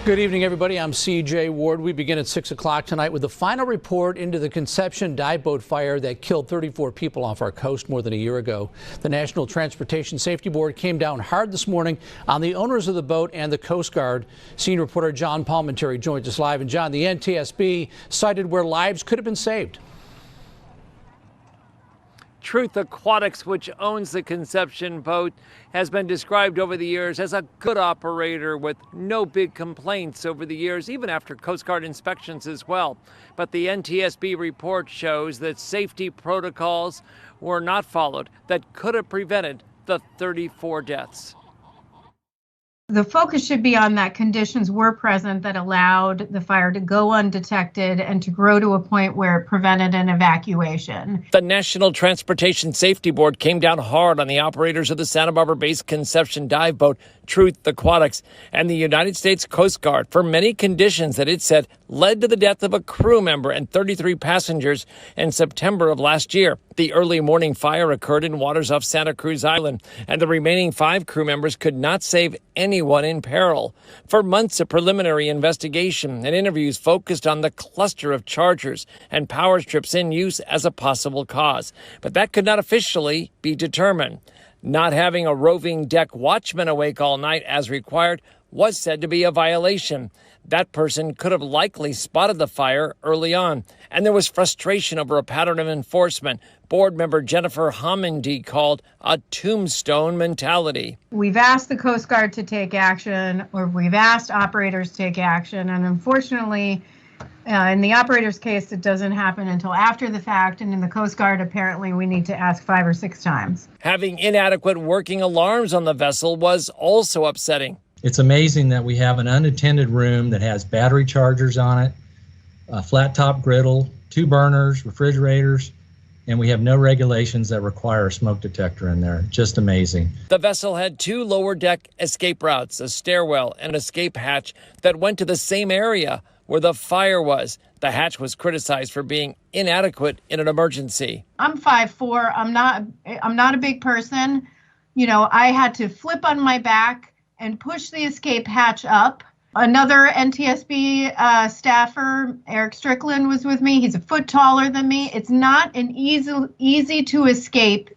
Good evening, everybody. I'm C.J. Ward. We begin at 6 o'clock tonight with the final report into the Conception dive boat fire that killed 34 people off our coast more than a year ago. The National Transportation Safety Board came down hard this morning on the owners of the boat and the Coast Guard. Senior reporter John Palmentary joins us live. And John, the NTSB cited where lives could have been saved. Truth Aquatics, which owns the Conception boat, has been described over the years as a good operator with no big complaints over the years, even after Coast Guard inspections as well. But the NTSB report shows that safety protocols were not followed that could have prevented the 34 deaths. The focus should be on that conditions were present that allowed the fire to go undetected and to grow to a point where it prevented an evacuation. The National Transportation Safety Board came down hard on the operators of the Santa Barbara-based Conception dive boat, Truth Aquatics, and the United States Coast Guard for many conditions that it said led to the death of a crew member and 33 passengers in September of last year. The early morning fire occurred in waters off Santa Cruz Island, and the remaining 5 crew members could not save anyone in peril. For months, a preliminary investigation and interviews focused on the cluster of chargers and power strips in use as a possible cause, but that could not officially be determined. Not having a roving deck watchman awake all night as required was said to be a violation. That person could have likely spotted the fire early on, and there was frustration over a pattern of enforcement board member Jennifer Homendy called a tombstone mentality. We've asked the Coast Guard to take action, or we've asked operators to take action, and unfortunately, in the operator's case, it doesn't happen until after the fact, and in the Coast Guard, apparently, we need to ask 5 or 6 times. Having inadequate working alarms on the vessel was also upsetting. It's amazing that we have an unattended room that has battery chargers on it, a flat top griddle, 2 burners, refrigerators, and we have no regulations that require a smoke detector in there. Just amazing. The vessel had 2 lower deck escape routes, a stairwell and an escape hatch that went to the same area where the fire was. The hatch was criticized for being inadequate in an emergency. I'm 5'4". I'm not a big person. You know, I had to flip on my back and push the escape hatch up. Another NTSB staffer, Eric Strickland, was with me. He's a foot taller than me. It's not an easy to escape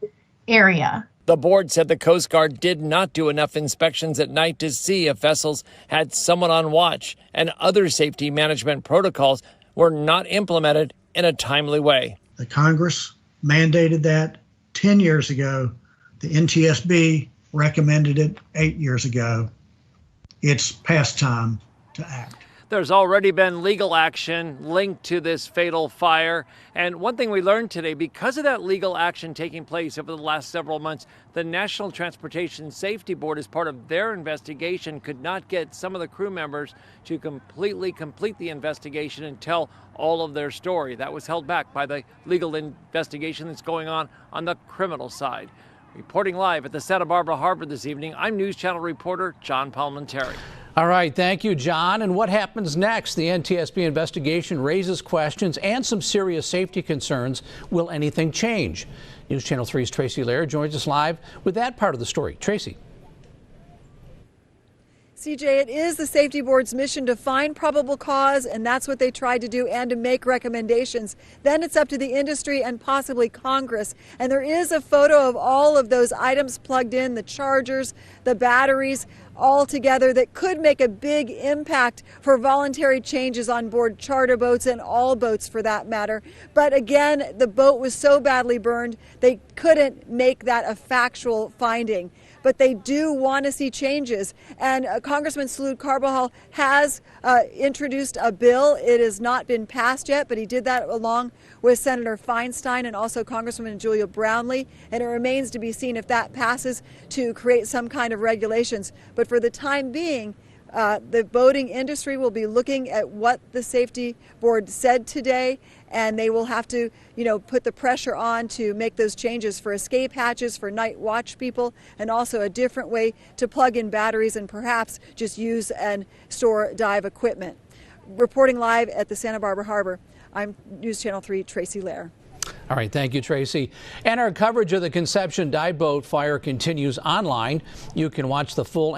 area. The board said the Coast Guard did not do enough inspections at night to see if vessels had someone on watch, and other safety management protocols were not implemented in a timely way. The Congress mandated that 10 years ago. The NTSB recommended it 8 years ago. It's past time to act. There's already been legal action linked to this fatal fire. And one thing we learned today, because of that legal action taking place over the last several months, the National Transportation Safety Board, as part of their investigation, could not get some of the crew members to completely complete the investigation and tell all of their story. That was held back by the legal investigation that's going on the criminal side. Reporting live at the Santa Barbara Harbor this evening, I'm News Channel reporter John Palmentary. All right, thank you, John. And what happens next? The NTSB investigation raises questions and some serious safety concerns. Will anything change? News Channel 3's Tracy Lair joins us live with that part of the story. Tracy. CJ, it is the Safety Board's mission to find probable cause, and that's what they tried to do, and to make recommendations. Then it's up to the industry and possibly Congress. And there is a photo of all of those items plugged in, the chargers, the batteries, all together, that could make a big impact for voluntary changes on board charter boats and all boats for that matter. But again, the boat was so badly burned, they couldn't make that a factual finding. But they do want to see changes. And Congressman Salud Carbajal has introduced a bill. It has not been passed yet, but he did that along with Senator Feinstein and also Congresswoman Julia Brownley. And it remains to be seen if that passes to create some kind of regulations. But for the time being, the boating industry will be looking at what the Safety Board said today, and they will have to, put the pressure on to make those changes for escape hatches, for night watch people, and also a different way to plug in batteries and perhaps just use and store dive equipment. Reporting live at the Santa Barbara Harbor, I'm News Channel 3 Tracy Lair. All right, thank you, Tracy. And our coverage of the Conception dive boat fire continues online. You can watch the full